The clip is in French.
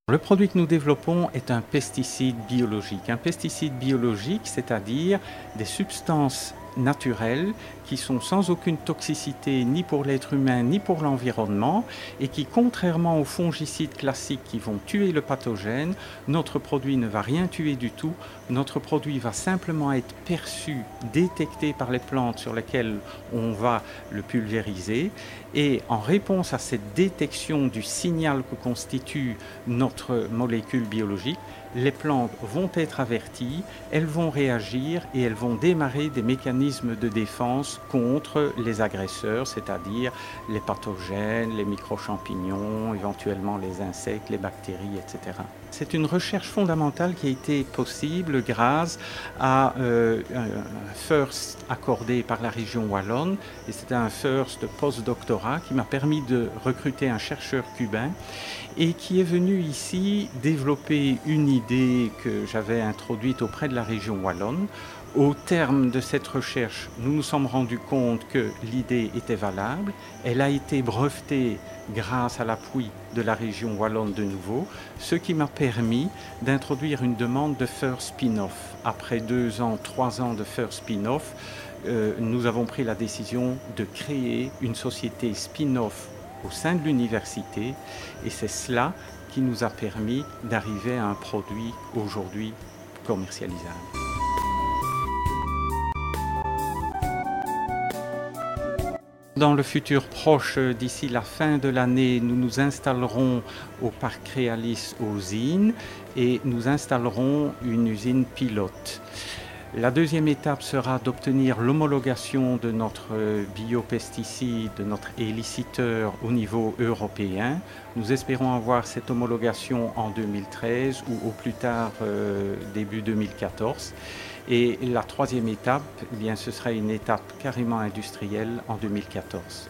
Le produit que nous développons est un pesticide biologique. Un pesticide biologique, c'est-à-dire des substances naturelles qui sont sans aucune toxicité ni pour l'être humain ni pour l'environnement et qui, contrairement aux fongicides classiques qui vont tuer le pathogène, notre produit ne va rien tuer du tout. Notre produit va simplement être perçu, détecté par les plantes sur lesquelles on va le pulvériser et en réponse à cette détection du signal que constitue notre molécule biologique, les plantes vont être averties, elles vont réagir et elles vont démarrer des mécanismes de défense contre les agresseurs, c'est-à-dire les pathogènes, les micro-champignons, éventuellement les insectes, les bactéries, etc. C'est une recherche fondamentale qui a été possible grâce à un FIRST accordé par la région wallonne, et c'était un FIRST post-doctorat qui m'a permis de recruter un chercheur cubain et qui est venu ici développer une idée que j'avais introduite auprès de la région wallonne. Au terme de cette recherche, nous nous sommes rendus compte que l'idée était valable. Elle a été brevetée grâce à l'appui de la région wallonne de nouveau, ce qui m'a permis d'introduire une demande de FIRST spin-off. Après 2 ans, 3 ans de FIRST spin-off, nous avons pris la décision de créer une société spin-off au sein de l'université et c'est cela qui nous a permis d'arriver à un produit aujourd'hui commercialisable. Dans le futur proche, d'ici la fin de l'année, nous nous installerons au parc Créalis aux Zines et nous installerons une usine pilote. La deuxième étape sera d'obtenir l'homologation de notre biopesticide, de notre éliciteur au niveau européen. Nous espérons avoir cette homologation en 2013 ou au plus tard début 2014. Et la troisième étape, eh bien, ce sera une étape carrément industrielle en 2014.